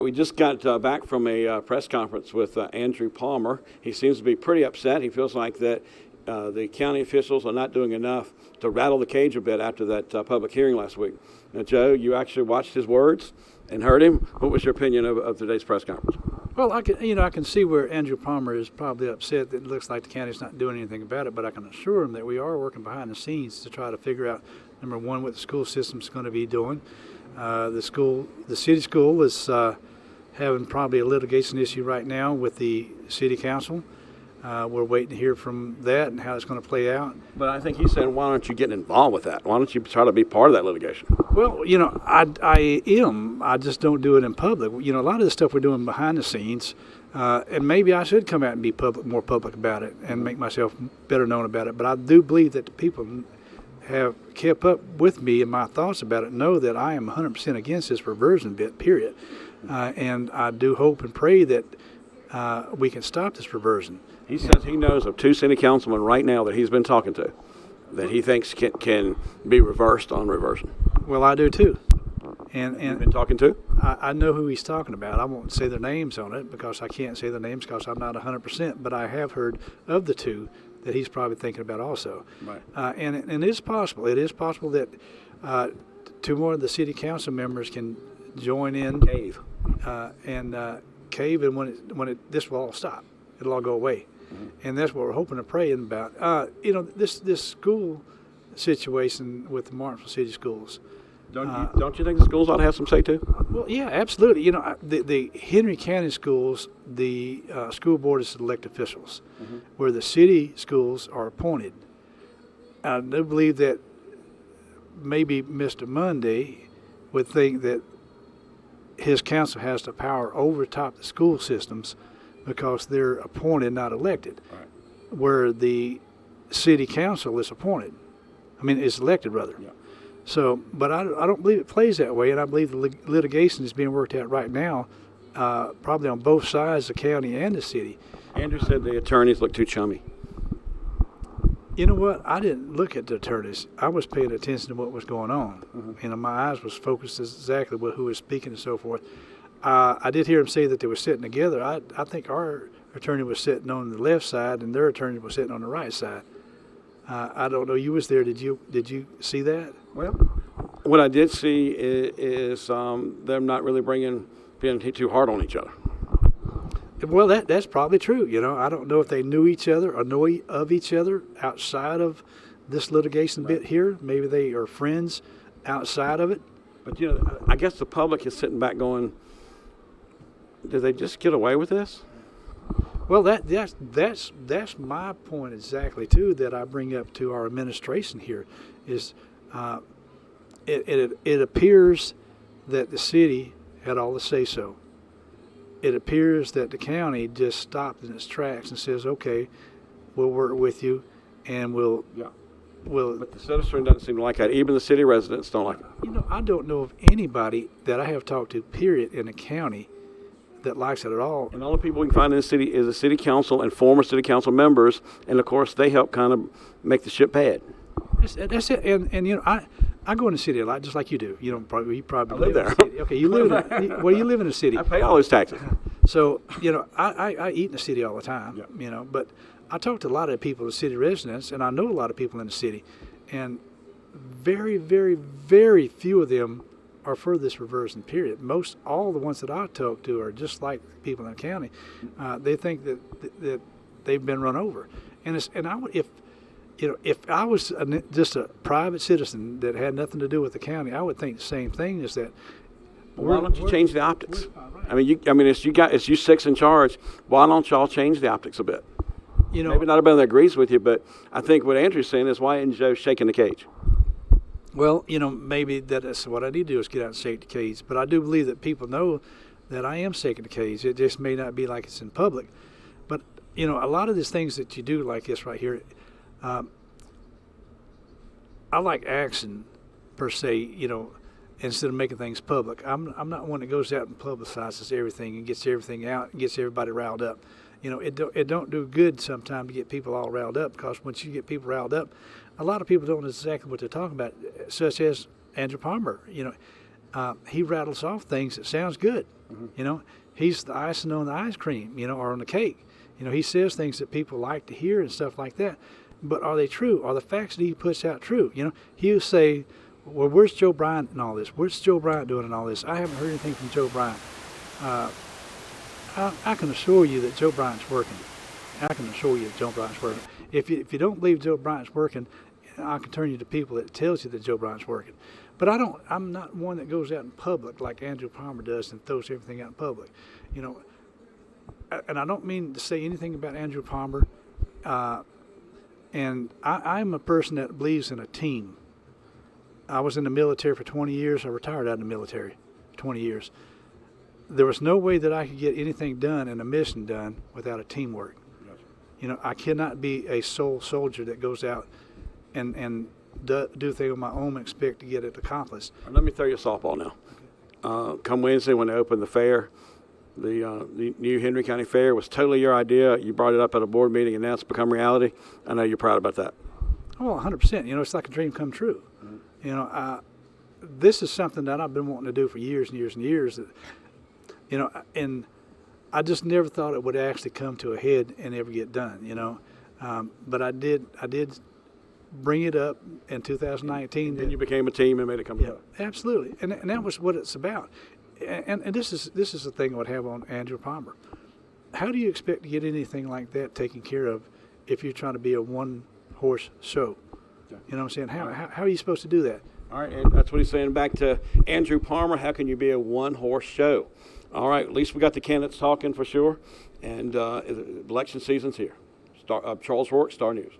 We just got back from a press conference with Andrew Palmer. He seems to be pretty upset. He feels like that the county officials are not doing enough to rattle the cage a bit after that public hearing last week. Now, Joe, you actually watched his words and heard him. What was your opinion of today's press conference? Well, I can see where Andrew Palmer is probably upset that it looks like the county's not doing anything about it, but I can assure him that we are working behind the scenes to try to figure out, number one, what the school system's going to be doing. The city school is having probably a litigation issue right now with the city council. We're waiting to hear from that and how it's going to play out. But I think he's saying, why aren't you getting involved with that? Why don't you try to be part of that litigation? Well, I am. I just don't do it in public. A lot of the stuff we're doing behind the scenes, and maybe I should come out and be more public about it and make myself better known about it. But I do believe that the people have kept up with me and my thoughts about it know that I am 100% against this reversion bit, period. And I do hope and pray that we can stop this reversion. He says he knows of 2 city councilmen right now that he's been talking to that he thinks can be reversed on reversion. Well, I do too. And You've been talking to? I know who he's talking about. I won't say their names on it because I can't say their names because I'm not 100%, but I have heard of the 2 that he's probably thinking about also. Right. And it is possible. It is possible that 2 more of the city council members can join in. Cave. Cave, and this will all stop. It'll all go away. Mm-hmm. And that's what we're hoping and praying about. This school situation with the Martinsville City Schools. Don't you think the schools ought to have some say too? Well, yeah, absolutely. The Henry County schools, the school board is elected officials, where the city schools are appointed. I do believe that maybe Mr. Monday would think that his council has the power over top the school systems because they're appointed, not elected, right, where the city council is appointed. Is elected, rather. Yeah. So, but I don't believe it plays that way, and I believe the litigation is being worked out right now, probably on both sides, the county and the city. Andrew said the attorneys look too chummy. You know what? I didn't look at the attorneys. I was paying attention to what was going on. Mm-hmm. My eyes was focused exactly with who was speaking and so forth. I did hear him say that they were sitting together. I think our attorney was sitting on the left side and their attorney was sitting on the right side. I don't know. You was there. Did you see that? Well, what I did see is them not really being too hard on each other. Well, that's probably true. I don't know if they knew each other or know of each other outside of this litigation bit here. Maybe they are friends outside of it. But I guess the public is sitting back going, did they just get away with this? Well, that's my point exactly too. That I bring up to our administration here is it appears that the city had all the say so. It appears that the county just stopped in its tracks and says, "Okay, we'll work with you, and we'll." But the citizen doesn't seem to like that. Even the city residents don't like it. I don't know of anybody that I have talked to, period, in the county that likes it at all. And all the people we can find in the city is the city council and former city council members, and of course they help kind of make the ship bad. That's it. And I go in the city a lot, just like you do. You probably I live there. In the city. Okay, you live you live in the city. I pay all those taxes. So I eat in the city all the time. Yeah. But I talk to a lot of people, the city residents, and I know a lot of people in the city, and very, very, very few of them are for this reversion period. All the ones that I talk to are just like people in the county. They think that they've been run over, if I was just a private citizen that had nothing to do with the county, I would think the same thing. Is that why don't you change the optics? Right. It's you 6 in charge. Why don't y'all change the optics a bit? Maybe not everybody that agrees with you, but I think what Andrew's saying is why isn't Joe shaking the cage? Well, maybe that's what I need to do is get out and shake the cage. But I do believe that people know that I am shaking the cage. It just may not be like it's in public. But, a lot of these things that you do like this right here, I like action per se, instead of making things public. I'm not one that goes out and publicizes everything and gets everything out and gets everybody riled up. It don't do good sometimes to get people all riled up, because once you get people riled up, a lot of people don't know exactly what they're talking about, such as Andrew Palmer. He rattles off things that sounds good. You know, he's the icing on the ice cream, you know, or on the cake. You know, he says things that people like to hear and stuff like that. But are they true? Are the facts that he puts out true? You know, he'll say, well, where's Joe Bryant and all this? Where's Joe Bryant doing and all this? I haven't heard anything from Joe Bryant. I can assure you that Joe Bryant's working. I can assure you that Joe Bryant's working. If you don't believe Joe Bryant's working, I can turn you to people that tells you that Joe Bryant's working. But I'm not one that goes out in public like Andrew Palmer does and throws everything out in public. You know, and I don't mean to say anything about Andrew Palmer. And I'm a person that believes in a team. I was in the military for 20 years. I retired out of the military 20 years. There was no way that I could get anything done and a mission done without a teamwork. Yes. You know, I cannot be a sole soldier that goes out and do things on my own and expect to get it accomplished. Let me throw you a softball now. Come Wednesday when they open the fair, the new Henry County Fair was totally your idea. You brought it up at a board meeting and now it's become reality. I know you're proud about that. Oh, 100%. You know, it's like a dream come true. Mm-hmm. You know, this is something that I've been wanting to do for years and years and years. You know, and I just never thought it would actually come to a head and ever get done, you know. But I did bring it up in 2019. And you became a team and made it come together. Yeah, absolutely. And that was what it's about. And this is the thing I would have on Andrew Palmer. How do you expect to get anything like that taken care of if you're trying to be a one-horse show? Okay. You know what I'm saying? How are you supposed to do that? All right, and that's what he's saying back to Andrew Palmer. How can you be a one-horse show? All right, at least we got the candidates talking for sure. And election season's here. Charles Rourke, Star News.